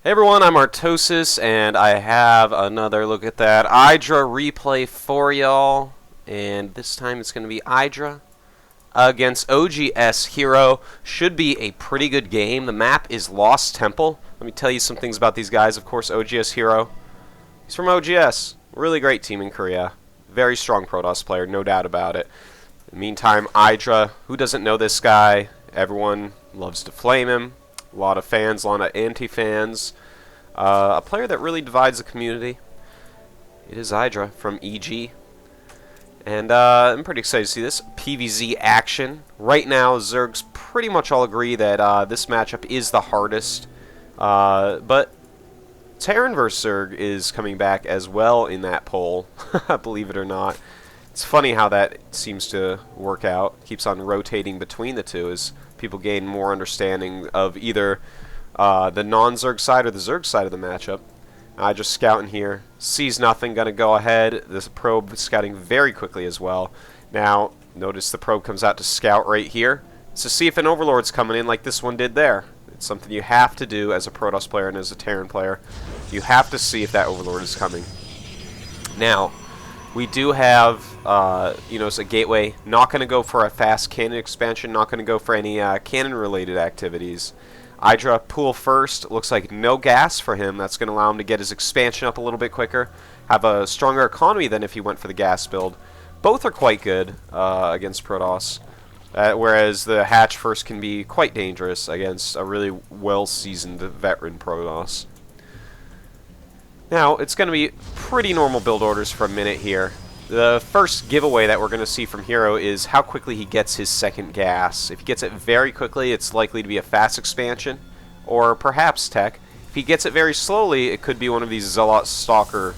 Hey everyone, I'm Artosis, and I have another look at that EGIdrA replay for y'all. And this time it's going to be EGIdrA against oGsHero. Should be a pretty good game. The map is Lost Temple. Let me tell you some things about these guys. Of course, oGsHero. He's from OGS. Really great team in Korea. Very strong Protoss player, no doubt about it. In the meantime, EGIdrA. Who doesn't know this guy? Everyone loves to flame him. A lot of fans, a lot of anti-fans. A player that really divides the community. It is EGIdrA from EG. And I'm pretty excited to see this PvZ action. Right now, Zergs pretty much all agree that this matchup is the hardest. But Terran vs. Zerg is coming back as well in that poll, believe it or not. It's funny how that seems to work out. Keeps on rotating between the two as people gain more understanding of either the non-Zerg side or the Zerg side of the matchup. Just scouting here. Sees nothing, gonna go ahead. This probe scouting very quickly as well. Now, notice the probe comes out to scout right here. It's to see if an Overlord's coming in like this one did there. It's something you have to do as a Protoss player and as a Terran player. You have to see if that Overlord is coming. Now, we do have, it's a gateway. Not going to go for a fast cannon expansion. Not going to go for any cannon-related activities. EGIdrA pool first. Looks like no gas for him. That's going to allow him to get his expansion up a little bit quicker. Have a stronger economy than if he went for the gas build. Both are quite good against Protoss. Whereas the hatch first can be quite dangerous against a really well-seasoned veteran Protoss. Now, it's going to be pretty normal build orders for a minute here. The first giveaway that we're going to see from Hero is how quickly he gets his second gas. If he gets it very quickly, it's likely to be a fast expansion, or perhaps tech. If he gets it very slowly, it could be one of these Zealot Stalker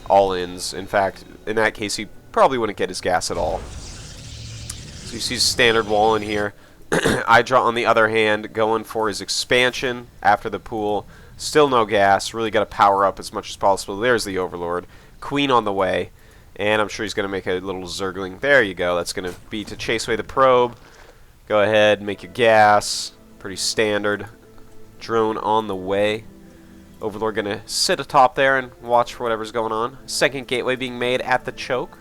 all-ins. In fact, in that case, he probably wouldn't get his gas at all. So you see standard wall in here. EGIdrA, on the other hand, going for his expansion after the pool. Still no gas. Really got to power up as much as possible. There's the Overlord. Queen on the way. And I'm sure he's going to make a little Zergling. There you go. That's going to be to chase away the probe. Go ahead, make your gas. Pretty standard. Drone on the way. Overlord going to sit atop there and watch for whatever's going on. Second gateway being made at the choke.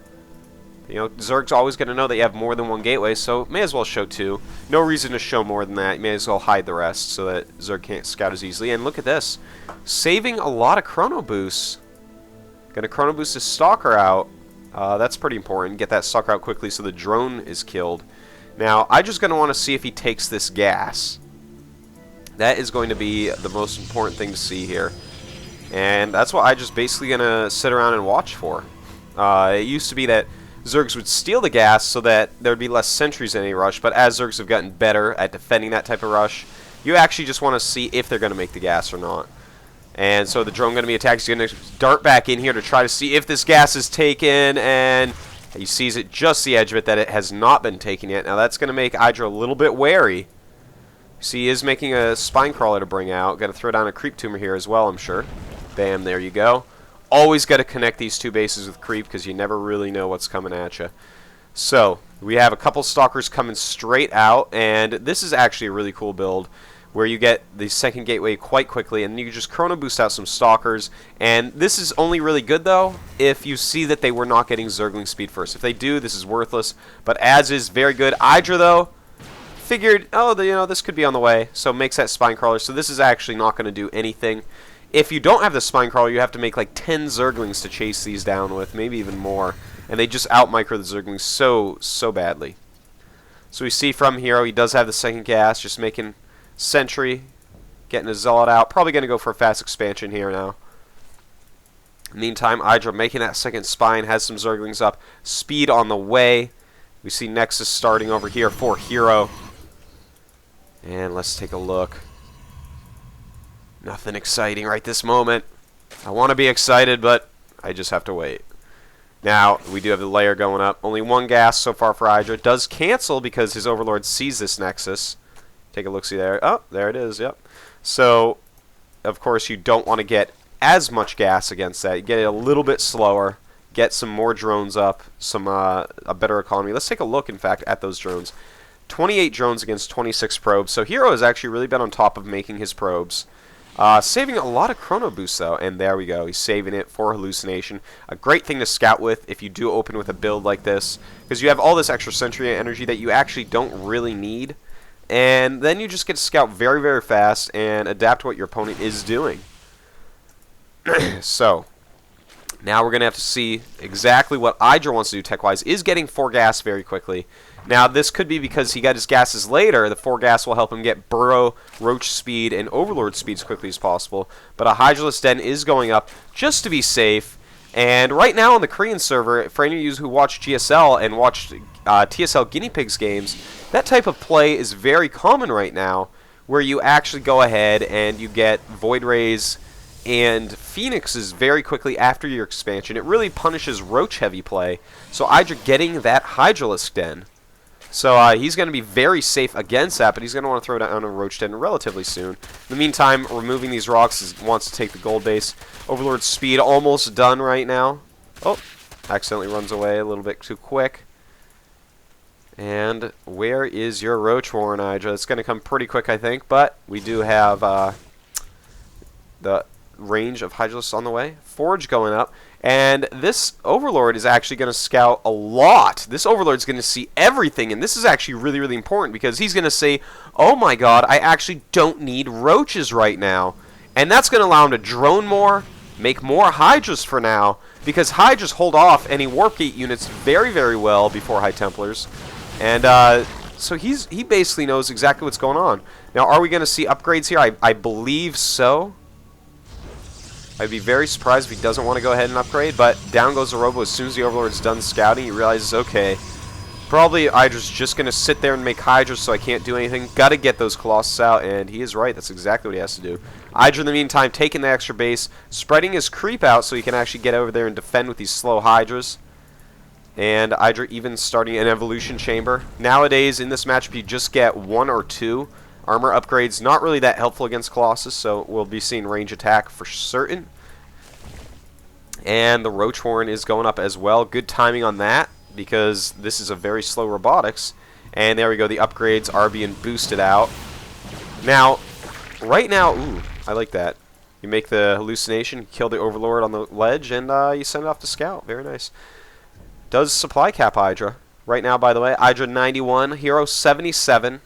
You know, Zerg's always going to know that you have more than one gateway, so may as well show two. No reason to show more than that. You may as well hide the rest so that Zerg can't scout as easily. And look at this. Saving a lot of chrono boosts. Going to chrono boost his Stalker out. That's pretty important. Get that Stalker out quickly so the drone is killed. Now, I'm just going to want to see if he takes this gas. That is going to be the most important thing to see here. And that's what I'm just basically going to sit around and watch for. It used to be that Zergs would steal the gas so that there would be less sentries in any rush, but as Zergs have gotten better at defending that type of rush, you actually just want to see if they're going to make the gas or not. And so the drone going to be attacked. He's going to dart back in here to try to see if this gas is taken, and he sees it just the edge of it that it has not been taken yet. Now that's going to make EGIdrA a little bit wary. See, he is making a spine crawler to bring out. Got to throw down a creep tumor here as well, I'm sure. Bam, there you go. Always got to connect these two bases with creep because you never really know what's coming at you. So, we have a couple Stalkers coming straight out, and this is actually a really cool build where you get the second gateway quite quickly, and you just chrono boost out some Stalkers. And this is only really good, though, if you see that they were not getting Zergling speed first. If they do, this is worthless, but as is very good. EGIdrA, though, figured, oh, this could be on the way, so makes that spine crawler. So this is actually not going to do anything. If you don't have the spine crawler, you have to make like 10 Zerglings to chase these down with, maybe even more. And they just out-micro the Zerglings so badly. So we see from Hero, he does have the second gas, just making sentry, getting a Zealot out. Probably going to go for a fast expansion here now. Meantime, EGIdrA making that second spine, has some Zerglings up. Speed on the way. We see Nexus starting over here for Hero. And let's take a look. Nothing exciting right this moment. I want to be excited, but I just have to wait. Now, we do have the layer going up. Only one gas so far for EGIdrA. Does cancel because his Overlord sees this Nexus. Take a look-see there. Oh, there it is, yep. So, of course, you don't want to get as much gas against that. You get it a little bit slower. Get some more drones up. Some a better economy. Let's take a look, in fact, at those drones. 28 drones against 26 probes. So Hero has actually really been on top of making his probes. Saving a lot of chrono boost though, and there we go. He's saving it for hallucination. A great thing to scout with if you do open with a build like this, because you have all this extra sentry energy that you actually don't really need, and then you just get to scout very, very fast and adapt to what your opponent is doing. So now we're gonna have to see exactly what EGIdrA wants to do tech-wise. Is getting 4 gas very quickly. Now, this could be because he got his gases later. The 4 gas will help him get Burrow, Roach speed, and Overlord speed as quickly as possible. But a Hydralisk Den is going up just to be safe. And right now on the Korean server, for any of you who watch GSL and watched TSL Guinea Pigs games, that type of play is very common right now, where you actually go ahead and you get Void Rays and Phoenixes very quickly after your expansion. It really punishes Roach heavy play. So EGIdrA getting that Hydralisk Den. So he's going to be very safe against that, but he's going to want to throw down a Roach Den relatively soon. In the meantime, removing these rocks wants to take the gold base. Overlord speed almost done right now. Oh, accidentally runs away a little bit too quick. And where is your Roach Warren, EGIdrA? It's going to come pretty quick, I think, but we do have the range of Hydralisks on the way. Forge going up. And this Overlord is actually going to scout a lot. This Overlord's going to see everything, and this is actually really, really important because he's going to say, oh my god, I actually don't need Roaches right now. And that's going to allow him to drone more, make more Hydras for now, because Hydras hold off any Warp Gate units very, very well before High Templars. And so he basically knows exactly what's going on. Now, are we going to see upgrades here? I believe so. I'd be very surprised if he doesn't want to go ahead and upgrade, but down goes the Robo as soon as the Overlord's done scouting. He realizes, okay, probably EGIdra's just going to sit there and make Hydras, so I can't do anything. Got to get those Colossus out, and he is right. That's exactly what he has to do. EGIdrA, in the meantime, taking the extra base, spreading his creep out so he can actually get over there and defend with these slow Hydras. And EGIdrA even starting an Evolution Chamber. Nowadays, in this matchup, you just get 1 or 2 armor upgrades. Not really that helpful against Colossus, so we'll be seeing range attack for certain. And the Roach Horn is going up as well. Good timing on that, because this is a very slow robotics. And there we go, the upgrades are being boosted out. Now, right now, ooh, I like that. You make the hallucination, kill the Overlord on the ledge, and you send it off to scout. Very nice. Does supply cap EGIdrA. Right now, by the way, EGIdrA 91, Hero 77.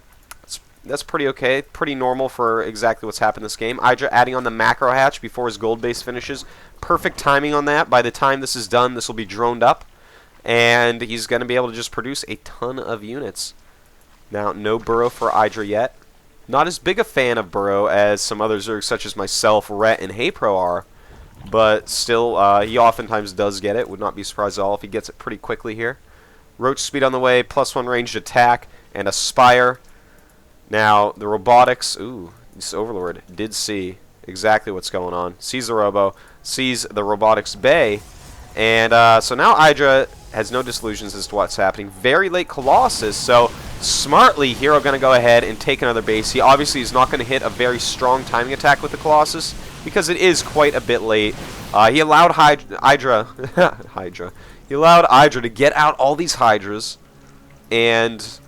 That's pretty okay, pretty normal for exactly what's happened this game. EGIdrA adding on the macro hatch before his gold base finishes. Perfect timing on that. By the time this is done, this will be droned up. And he's going to be able to just produce a ton of units. Now, no Burrow for EGIdrA yet. Not as big a fan of Burrow as some others are, such as myself, Rhett, and HeyPro are. But still, he oftentimes does get it. Would not be surprised at all if he gets it pretty quickly here. Roach speed on the way, +1 ranged attack, and a Spire. Now, the robotics, ooh, this Overlord did see exactly what's going on. Sees the Robo, sees the robotics bay, and so now EGIdrA has no disillusions as to what's happening. Very late Colossus, so smartly, Hero going to go ahead and take another base. He obviously is not going to hit a very strong timing attack with the Colossus, because it is quite a bit late. He allowed EGIdrA, he allowed EGIdrA to get out all these Hydras, and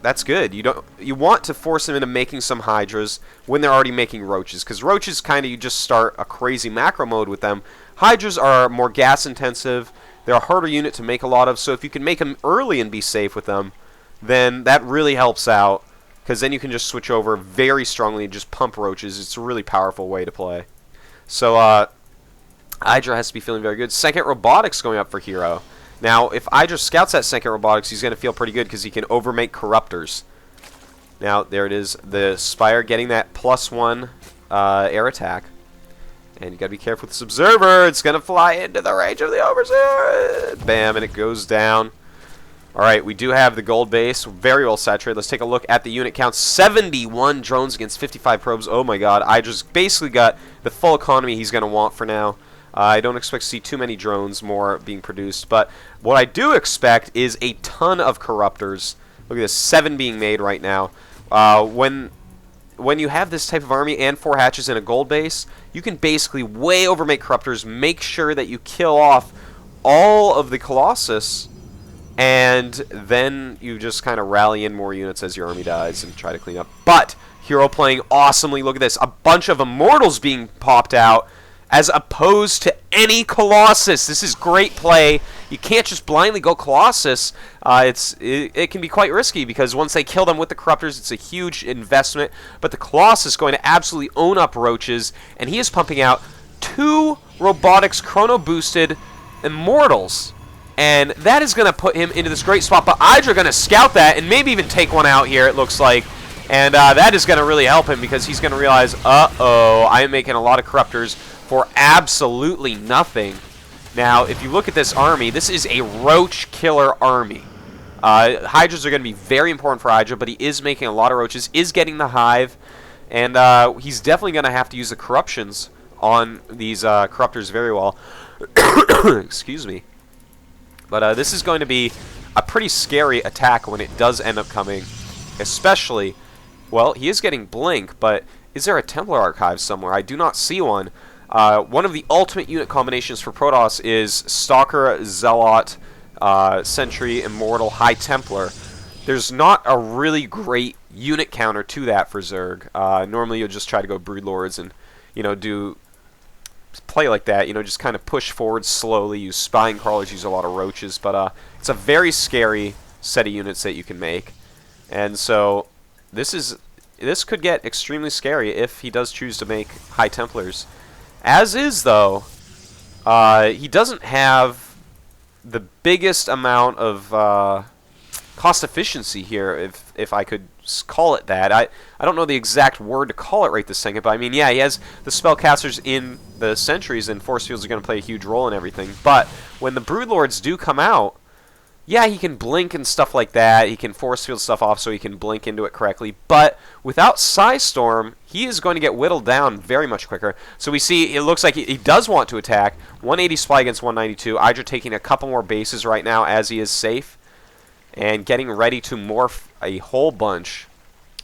that's good. You want to force them into making some Hydras when they're already making Roaches, because Roaches kind of, you just start a crazy macro mode with them. Hydras are more gas intensive. They're a harder unit to make a lot of, so if you can make them early and be safe with them, then that really helps out, because then you can just switch over very strongly and just pump Roaches. It's a really powerful way to play. So EGIdrA has to be feeling very good. Second robotics going up for Hero. Now, if EGIdrA scouts that second robotics, he's going to feel pretty good because he can overmake Corruptors. Now, there it is. The Spire getting that +1 air attack. And you got to be careful with this Observer. It's going to fly into the range of the Overseer. Bam, and it goes down. Alright, we do have the gold base. Very well saturated. Let's take a look at the unit count. 71 drones against 55 probes. Oh my god. EGIdra's basically got the full economy he's going to want for now. I don't expect to see too many drones more being produced, but what I do expect is a ton of Corruptors. Look at this, 7 being made right now. When you have this type of army and 4 hatches in a gold base, you can basically way overmake Corruptors, make sure that you kill off all of the Colossus, and then you just kind of rally in more units as your army dies and try to clean up. But Hero playing awesomely. Look at this. A bunch of Immortals being popped out as opposed to any Colossus. This is great play. You can't just blindly go Colossus. It can be quite risky because once they kill them with the Corruptors, it's a huge investment. But the Colossus is going to absolutely own up Roaches, and he is pumping out 2 Robotics Chrono-boosted Immortals. And that is going to put him into this great spot. But EGIdrA going to scout that and maybe even take one out here, it looks like. And that is going to really help him because he's going to realize, uh-oh, I am making a lot of Corruptors for absolutely nothing. Now, if you look at this army, this is a Roach killer army. Hydras are going to be very important for EGIdRA, but he is making a lot of Roaches, is getting the Hive, and he's definitely going to have to use the Corruptions on these Corruptors very well. Excuse me. But this is going to be a pretty scary attack when it does end up coming, especially, well, he is getting Blink, but is there a Templar Archive somewhere? I do not see one. One of the ultimate unit combinations for Protoss is Stalker, Zealot, Sentry, Immortal, High Templar. There's not a really great unit counter to that for Zerg. Normally you'll just try to go Broodlords and, you know, play like that, you know, just kind of push forward slowly, use Spine Crawlers, use a lot of Roaches, but it's a very scary set of units that you can make. And so this could get extremely scary if he does choose to make High Templars. As is, though, he doesn't have the biggest amount of cost efficiency here, if I could call it that. I don't know the exact word to call it right this second, but I mean, yeah, he has the spellcasters in the sentries, and force fields are going to play a huge role in everything. But when the Broodlords do come out, yeah, he can blink and stuff like that. He can force field stuff off so he can blink into it correctly. But without Psystorm, he is going to get whittled down very much quicker. So we see it looks like he does want to attack. 180 supply against 192. EGIdRA taking a couple more bases right now as he is safe. And getting ready to morph a whole bunch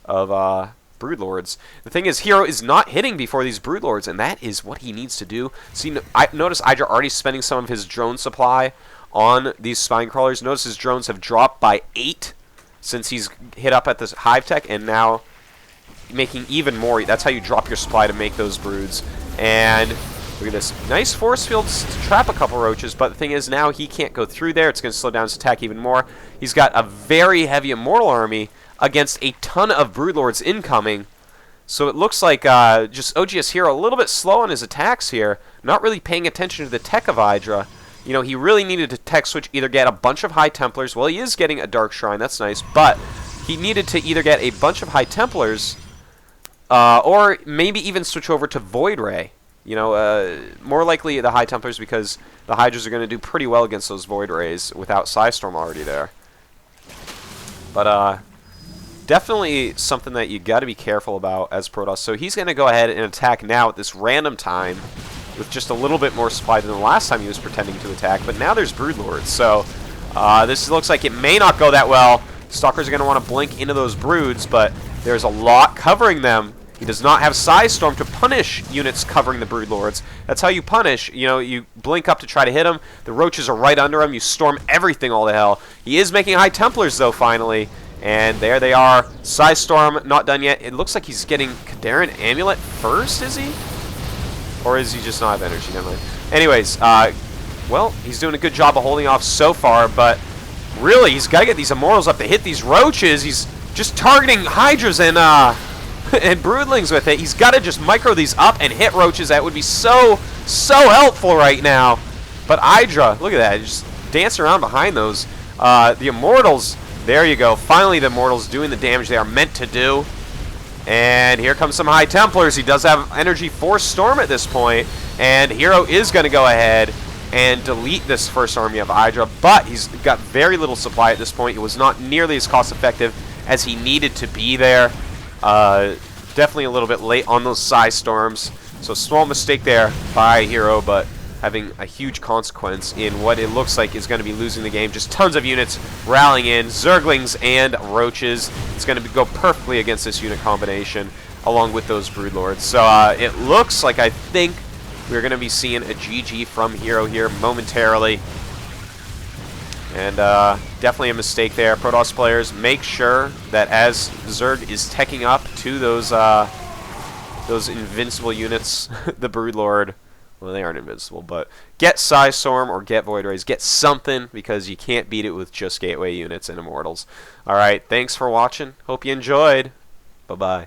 of Broodlords. The thing is, Hero is not hitting before these Broodlords, and that is what he needs to do. See, I notice EGIdRA already spending some of his drone supply on these Spine Crawlers. Notice his drones have dropped by 8 since he's hit up at this Hive Tech, and now making even more. That's how you drop your supply to make those Broods. And look at this. Nice force fields to trap a couple Roaches, but the thing is now he can't go through there. It's going to slow down his attack even more. He's got a very heavy Immortal army against a ton of Broodlords incoming. So it looks like just oGsHero a little bit slow on his attacks here, not really paying attention to the tech of EGIdRA. You know, he really needed to tech switch, either get a bunch of High Templars. Well, he is getting a Dark Shrine, that's nice, but he needed to either get a bunch of High Templars or maybe even switch over to Void Ray. You know, more likely the High Templars because the Hydras are going to do pretty well against those Void Rays without Psystorm already there. But definitely something that you got to be careful about as Protoss. So he's going to go ahead and attack now at this random time with just a little bit more supply than the last time he was pretending to attack. But now there's Broodlords, so this looks like it may not go that well. Stalkers are going to want to blink into those Broods, but there's a lot covering them. He does not have Psystorm to punish units covering the Broodlords. That's how you punish. You know, you blink up to try to hit him. The Roaches are right under him. You storm everything all to hell. He is making High Templars, though, finally. And there they are. Psystorm not done yet. It looks like he's getting Kadaran Amulet first, is he? Or is he just not have energy? Never mind. Anyways, well, he's doing a good job of holding off so far, but really, he's got to get these Immortals up to hit these Roaches. He's just targeting Hydras and Broodlings with it. He's got to just micro these up and hit Roaches. That would be so helpful right now. But EGIdRA, look at that, just dancing around behind those. The Immortals, there you go. Finally, the Immortals doing the damage they are meant to do. And here comes some High Templars. He does have energy for Storm at this point, and Hero is going to go ahead and delete this first army of EGIdRA, but he's got very little supply at this point. It was not nearly as cost effective as he needed to be there. Definitely a little bit late on those Psystorms, so small mistake there by Hero, but having a huge consequence in what it looks like is going to be losing the game. Just tons of units rallying in, Zerglings and Roaches. It's going to go perfectly against this unit combination, along with those Broodlords. So it looks like I think we're going to be seeing a GG from Hero here momentarily. And definitely a mistake there. Protoss players, make sure that as Zerg is teching up to those invincible units, the Broodlord, well, they aren't invincible, but get Psystorm or get Void Rays, get something, because you can't beat it with just Gateway units and Immortals. Alright, thanks for watching. Hope you enjoyed. Bye-bye.